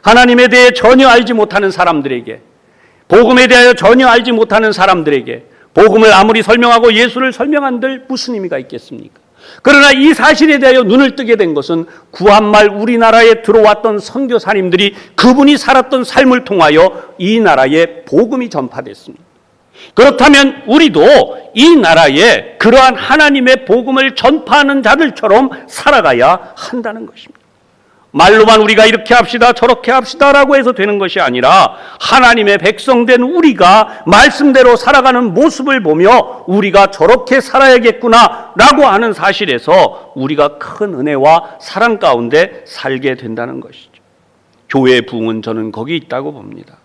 하나님에 대해 전혀 알지 못하는 사람들에게, 복음에 대하여 전혀 알지 못하는 사람들에게 복음을 아무리 설명하고 예수를 설명한들 무슨 의미가 있겠습니까? 그러나 이 사실에 대하여 눈을 뜨게 된 것은 구한말 우리나라에 들어왔던 선교사님들이 그분이 살았던 삶을 통하여 이 나라에 복음이 전파됐습니다. 그렇다면 우리도 이 나라에 그러한 하나님의 복음을 전파하는 자들처럼 살아가야 한다는 것입니다. 말로만 우리가 이렇게 합시다 저렇게 합시다라고 해서 되는 것이 아니라, 하나님의 백성된 우리가 말씀대로 살아가는 모습을 보며 우리가 저렇게 살아야겠구나라고 하는 사실에서 우리가 큰 은혜와 사랑 가운데 살게 된다는 것이죠. 교회의 부흥은 저는 거기 있다고 봅니다.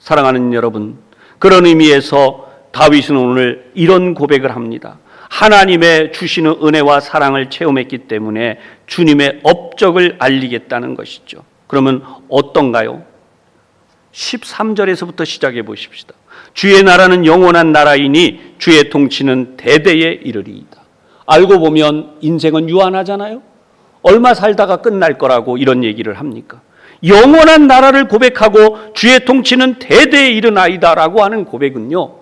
사랑하는 여러분, 그런 의미에서 다윗은 오늘 이런 고백을 합니다. 하나님의 주시는 은혜와 사랑을 체험했기 때문에 주님의 업적을 알리겠다는 것이죠. 그러면 어떤가요? 13절에서부터 시작해 보십시다. 주의 나라는 영원한 나라이니 주의 통치는 대대에 이르리이다. 알고 보면 인생은 유한하잖아요. 얼마 살다가 끝날 거라고 이런 얘기를 합니까? 영원한 나라를 고백하고 주의 통치는 대대에 이르나이다라고 하는 고백은요,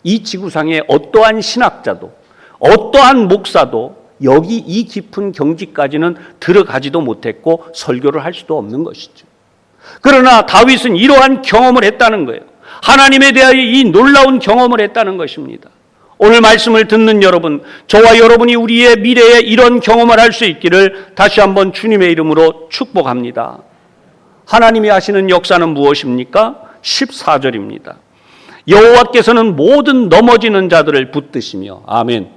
이 지구상의 어떠한 신학자도 어떠한 목사도 여기 이 깊은 경지까지는 들어가지도 못했고 설교를 할 수도 없는 것이죠. 그러나 다윗은 이러한 경험을 했다는 거예요. 하나님에 대하여 이 놀라운 경험을 했다는 것입니다. 오늘 말씀을 듣는 여러분, 저와 여러분이 우리의 미래에 이런 경험을 할 수 있기를 다시 한번 주님의 이름으로 축복합니다. 하나님이 하시는 역사는 무엇입니까? 14절입니다. 여호와께서는 모든 넘어지는 자들을 붙드시며, 아멘.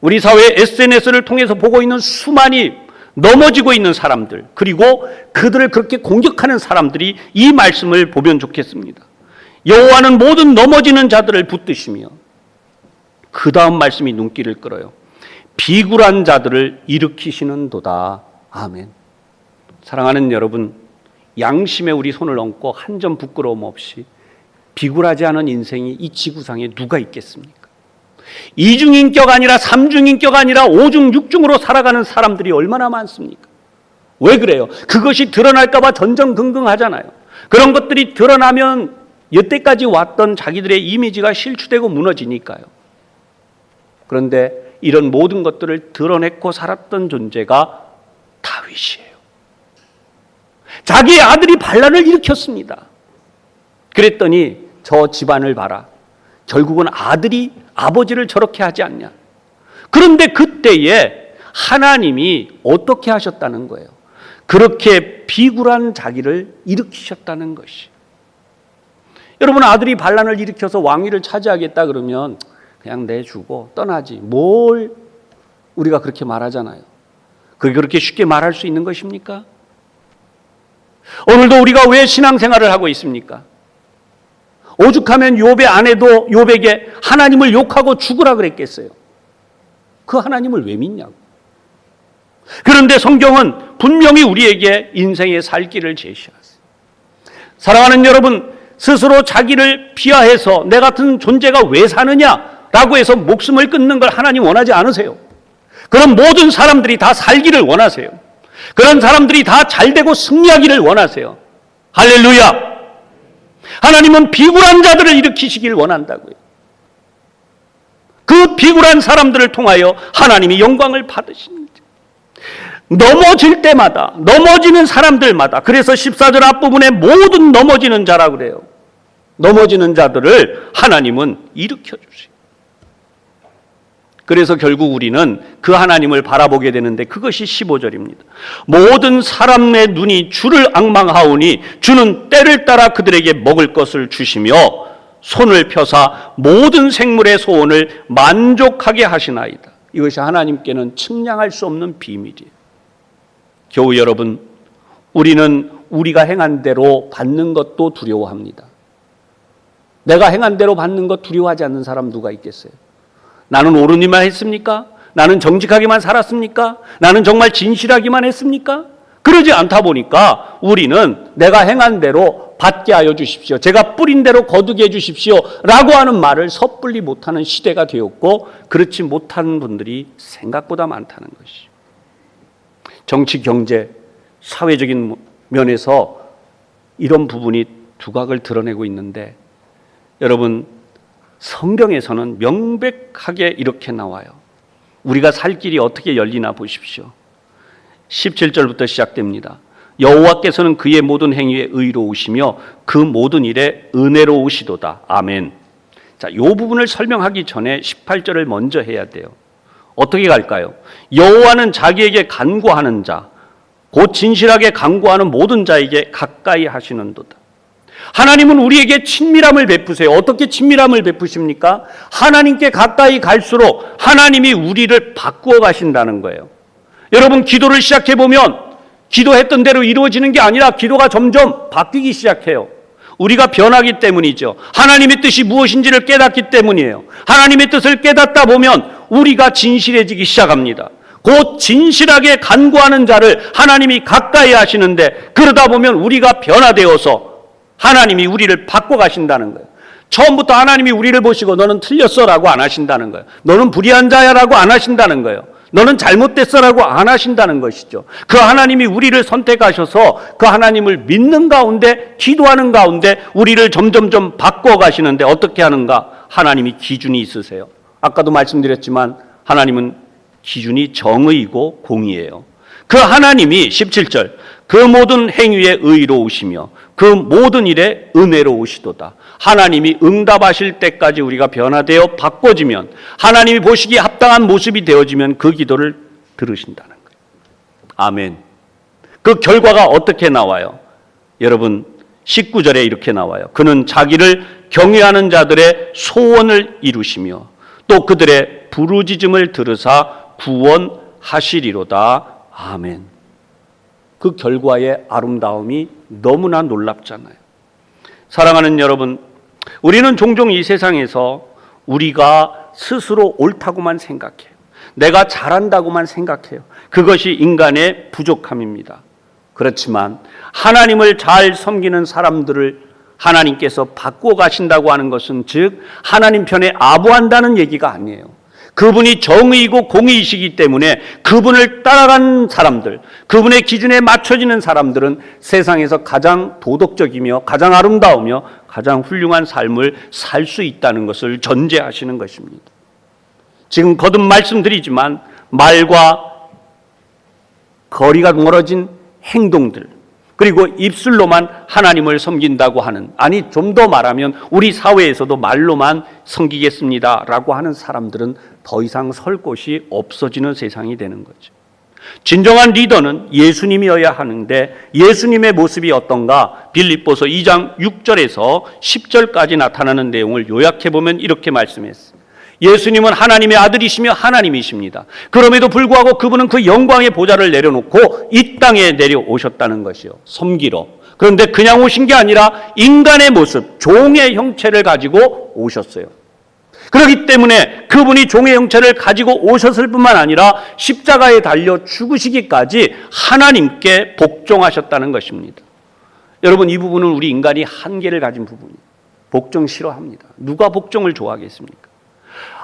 우리 사회 SNS를 통해서 보고 있는 수많이 넘어지고 있는 사람들, 그리고 그들을 그렇게 공격하는 사람들이 이 말씀을 보면 좋겠습니다. 여호와는 모든 넘어지는 자들을 붙드시며, 그 다음 말씀이 눈길을 끌어요. 비굴한 자들을 일으키시는도다. 아멘. 사랑하는 여러분, 양심에 우리 손을 얹고 한 점 부끄러움 없이 비굴하지 않은 인생이 이 지구상에 누가 있겠습니까? 이중인격 아니라 삼중인격 아니라 오중 육중으로 살아가는 사람들이 얼마나 많습니까? 왜 그래요? 그것이 드러날까 봐 전전긍긍하잖아요. 그런 것들이 드러나면 여태까지 왔던 자기들의 이미지가 실추되고 무너지니까요. 그런데 이런 모든 것들을 드러내고 살았던 존재가 다윗이에요. 자기의 아들이 반란을 일으켰습니다. 그랬더니 저 집안을 봐라. 결국은 아들이 아버지를 저렇게 하지 않냐. 그런데 그때에 하나님이 어떻게 하셨다는 거예요? 그렇게 비굴한 자기를 일으키셨다는 것이. 여러분, 아들이 반란을 일으켜서 왕위를 차지하겠다 그러면 그냥 내주고 떠나지. 뭘 우리가 그렇게 말하잖아요. 그게 그렇게 쉽게 말할 수 있는 것입니까? 오늘도 우리가 왜 신앙생활을 하고 있습니까? 오죽하면 욥의 아내도 욥에게 하나님을 욕하고 죽으라 그랬겠어요. 그 하나님을 왜 믿냐고. 그런데 성경은 분명히 우리에게 인생의 살 길을 제시하세요. 사랑하는 여러분, 스스로 자기를 비하해서 내 같은 존재가 왜 사느냐라고 해서 목숨을 끊는 걸 하나님 원하지 않으세요. 그런 모든 사람들이 다 살기를 원하세요. 그런 사람들이 다 잘되고 승리하기를 원하세요. 할렐루야. 하나님은 비굴한 자들을 일으키시길 원한다고요. 그 비굴한 사람들을 통하여 하나님이 영광을 받으십니다. 넘어질 때마다, 넘어지는 사람들마다, 그래서 14절 앞부분에 모든 넘어지는 자라고 그래요. 넘어지는 자들을 하나님은 일으켜주세요. 그래서 결국 우리는 그 하나님을 바라보게 되는데 그것이 15절입니다. 모든 사람의 눈이 주를 앙망하오니 주는 때를 따라 그들에게 먹을 것을 주시며 손을 펴사 모든 생물의 소원을 만족하게 하시나이다. 이것이 하나님께는 측량할 수 없는 비밀이에요. 교우 여러분, 우리는 우리가 행한 대로 받는 것도 두려워합니다. 내가 행한 대로 받는 것 두려워하지 않는 사람 누가 있겠어요? 나는 옳은 일만 했습니까? 나는 정직하게만 살았습니까? 나는 정말 진실하기만 했습니까? 그러지 않다 보니까 우리는 내가 행한 대로 받게 하여 주십시오. 제가 뿌린 대로 거두게 해 주십시오. 라고 하는 말을 섣불리 못하는 시대가 되었고, 그렇지 못하는 분들이 생각보다 많다는 것이죠. 정치, 경제, 사회적인 면에서 이런 부분이 두각을 드러내고 있는데, 여러분, 성경에서는 명백하게 이렇게 나와요. 우리가 살 길이 어떻게 열리나 보십시오. 17절부터 시작됩니다. 여호와께서는 그의 모든 행위에 의로우시며 그 모든 일에 은혜로우시도다. 아멘. 자, 이 부분을 설명하기 전에 18절을 먼저 해야 돼요. 어떻게 갈까요? 여호와는 자기에게 간구하는 자, 곧 진실하게 간구하는 모든 자에게 가까이 하시는도다. 하나님은 우리에게 친밀함을 베푸세요. 어떻게 친밀함을 베푸십니까? 하나님께 가까이 갈수록 하나님이 우리를 바꾸어 가신다는 거예요. 여러분, 기도를 시작해보면 기도했던 대로 이루어지는 게 아니라 기도가 점점 바뀌기 시작해요. 우리가 변하기 때문이죠. 하나님의 뜻이 무엇인지를 깨닫기 때문이에요. 하나님의 뜻을 깨닫다 보면 우리가 진실해지기 시작합니다. 곧 진실하게 간구하는 자를 하나님이 가까이 하시는데, 그러다 보면 우리가 변화되어서 하나님이 우리를 바꿔가신다는 거예요. 처음부터 하나님이 우리를 보시고 너는 틀렸어라고 안 하신다는 거예요. 너는 불의한 자야라고 안 하신다는 거예요. 너는 잘못됐어라고 안 하신다는 것이죠. 그 하나님이 우리를 선택하셔서 그 하나님을 믿는 가운데, 기도하는 가운데 우리를 점점점 바꿔가시는데 어떻게 하는가? 하나님이 기준이 있으세요. 아까도 말씀드렸지만 하나님은 기준이 정의이고 공의예요. 그 하나님이 17절 그 모든 행위에 의로우시며 그 모든 일에 은혜로우시도다. 하나님이 응답하실 때까지 우리가 변화되어 바꿔지면, 하나님이 보시기에 합당한 모습이 되어지면 그 기도를 들으신다는 거예요. 아멘. 그 결과가 어떻게 나와요? 여러분 19절에 이렇게 나와요. 그는 자기를 경외하는 자들의 소원을 이루시며 또 그들의 부르짖음을 들으사 구원하시리로다. 아멘. 그 결과의 아름다움이 너무나 놀랍잖아요. 사랑하는 여러분, 우리는 종종 이 세상에서 우리가 스스로 옳다고만 생각해요. 내가 잘한다고만 생각해요. 그것이 인간의 부족함입니다. 그렇지만 하나님을 잘 섬기는 사람들을 하나님께서 바꿔 가신다고 하는 것은 즉 하나님 편에 아부한다는 얘기가 아니에요. 그분이 정의이고 공의이시기 때문에 그분을 따라가는 사람들, 그분의 기준에 맞춰지는 사람들은 세상에서 가장 도덕적이며 가장 아름다우며 가장 훌륭한 삶을 살 수 있다는 것을 전제하시는 것입니다. 지금 거듭 말씀드리지만 말과 거리가 멀어진 행동들, 그리고 입술로만 하나님을 섬긴다고 하는, 아니 좀 더 말하면 우리 사회에서도 말로만 섬기겠습니다라고 하는 사람들은 더 이상 설 곳이 없어지는 세상이 되는 거죠. 진정한 리더는 예수님이어야 하는데 예수님의 모습이 어떤가? 빌립보서 2장 6절에서 10절까지 나타나는 내용을 요약해보면 이렇게 말씀했어요. 예수님은 하나님의 아들이시며 하나님이십니다. 그럼에도 불구하고 그분은 그 영광의 보좌를 내려놓고 이 땅에 내려오셨다는 것이요, 섬기러. 그런데 그냥 오신 게 아니라 인간의 모습, 종의 형체를 가지고 오셨어요. 그렇기 때문에 그분이 종의 형체를 가지고 오셨을 뿐만 아니라 십자가에 달려 죽으시기까지 하나님께 복종하셨다는 것입니다. 여러분, 이 부분은 우리 인간이 한계를 가진 부분이에요. 복종 싫어합니다. 누가 복종을 좋아하겠습니까?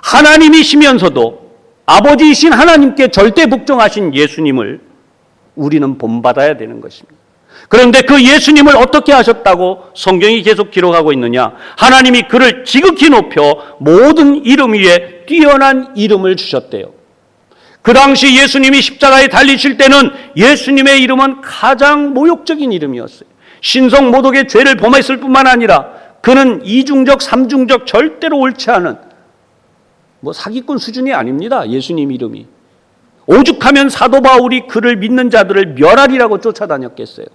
하나님이시면서도 아버지이신 하나님께 절대 복종하신 예수님을 우리는 본받아야 되는 것입니다. 그런데 그 예수님을 어떻게 하셨다고 성경이 계속 기록하고 있느냐? 하나님이 그를 지극히 높여 모든 이름 위에 뛰어난 이름을 주셨대요. 그 당시 예수님이 십자가에 달리실 때는 예수님의 이름은 가장 모욕적인 이름이었어요. 신성 모독의 죄를 범했을 뿐만 아니라 그는 이중적, 삼중적 절대로 옳지 않은 사기꾼 수준이 아닙니다. 예수님 이름이. 오죽하면 사도 바울이 그를 믿는 자들을 멸하리라고 쫓아다녔겠어요.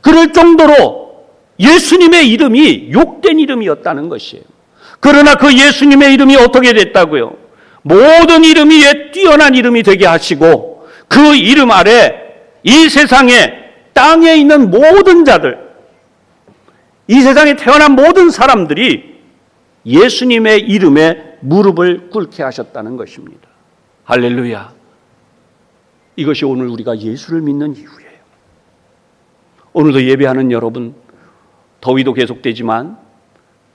그럴 정도로 예수님의 이름이 욕된 이름이었다는 것이에요. 그러나 그 예수님의 이름이 어떻게 됐다고요? 모든 이름 위에 뛰어난 이름이 되게 하시고 그 이름 아래 이 세상에 땅에 있는 모든 자들, 이 세상에 태어난 모든 사람들이 예수님의 이름에 무릎을 꿇게 하셨다는 것입니다. 할렐루야. 이것이 오늘 우리가 예수를 믿는 이유예요. 오늘도 예배하는 여러분, 더위도 계속되지만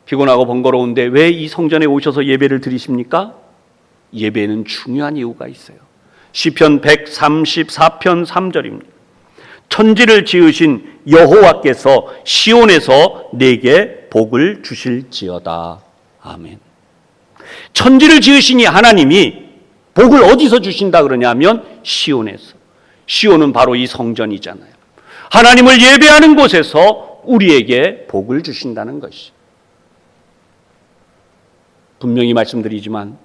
피곤하고 번거로운데 왜 이 성전에 오셔서 예배를 드리십니까? 예배에는 중요한 이유가 있어요. 시편 134편 3절입니다. 천지를 지으신 여호와께서 시온에서 내게 복을 주실지어다. 아멘. 천지를 지으신 이 하나님이 복을 어디서 주신다 그러냐면 시온에서. 시온은 바로 이 성전이잖아요. 하나님을 예배하는 곳에서 우리에게 복을 주신다는 것이. 분명히 말씀드리지만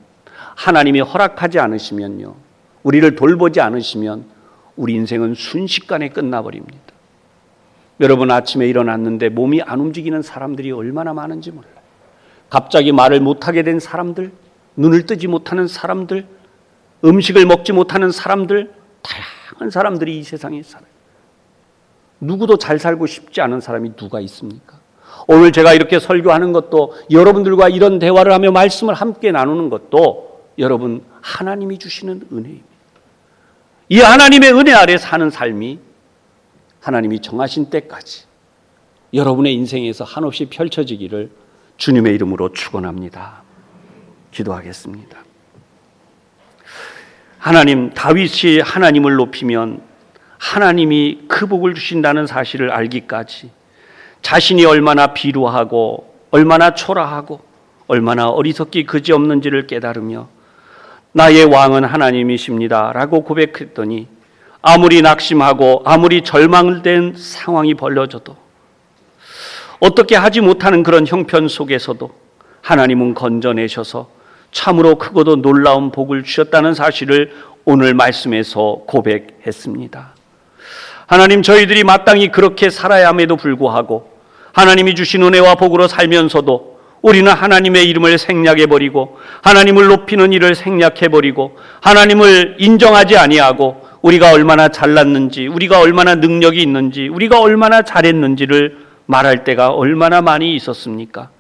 하나님이 허락하지 않으시면요, 우리를 돌보지 않으시면 우리 인생은 순식간에 끝나버립니다. 여러분, 아침에 일어났는데 몸이 안 움직이는 사람들이 얼마나 많은지 몰라요. 갑자기 말을 못하게 된 사람들, 눈을 뜨지 못하는 사람들, 음식을 먹지 못하는 사람들, 다양한 사람들이 이 세상에 살아요. 누구도 잘 살고 싶지 않은 사람이 누가 있습니까? 오늘 제가 이렇게 설교하는 것도, 여러분들과 이런 대화를 하며 말씀을 함께 나누는 것도 여러분 하나님이 주시는 은혜입니다. 이 하나님의 은혜 아래 사는 삶이 하나님이 정하신 때까지 여러분의 인생에서 한없이 펼쳐지기를 주님의 이름으로 축원합니다. 기도하겠습니다. 하나님, 다윗이 하나님을 높이면 하나님이 그 복을 주신다는 사실을 알기까지 자신이 얼마나 비루하고 얼마나 초라하고 얼마나 어리석기 그지없는지를 깨달으며 나의 왕은 하나님이십니다 라고 고백했더니 아무리 낙심하고 아무리 절망된 상황이 벌어져도 어떻게 하지 못하는 그런 형편 속에서도 하나님은 건져내셔서 참으로 크고도 놀라운 복을 주셨다는 사실을 오늘 말씀에서 고백했습니다. 하나님, 저희들이 마땅히 그렇게 살아야 함에도 불구하고 하나님이 주신 은혜와 복으로 살면서도 우리는 하나님의 이름을 생략해버리고 하나님을 높이는 일을 생략해버리고 하나님을 인정하지 아니하고 우리가 얼마나 잘났는지, 우리가 얼마나 능력이 있는지, 우리가 얼마나 잘했는지를 말할 때가 얼마나 많이 있었습니까?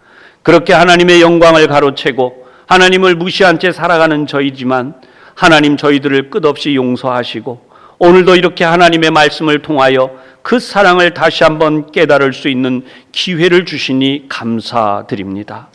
그렇게 하나님의 영광을 가로채고 하나님을 무시한 채 살아가는 저희지만 하나님 저희들을 끝없이 용서하시고 오늘도 이렇게 하나님의 말씀을 통하여 그 사랑을 다시 한번 깨달을 수 있는 기회를 주시니 감사드립니다.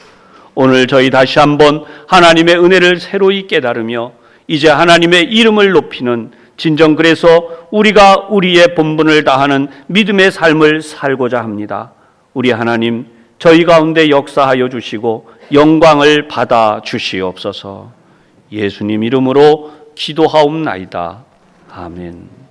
오늘 저희 다시 한번 하나님의 은혜를 새로이 깨달으며 이제 하나님의 이름을 높이는, 진정 그래서 우리가 우리의 본분을 다하는 믿음의 삶을 살고자 합니다. 우리 하나님, 저희 가운데 역사하여 주시고 영광을 받아 주시옵소서. 예수님 이름으로 기도하옵나이다. 아멘.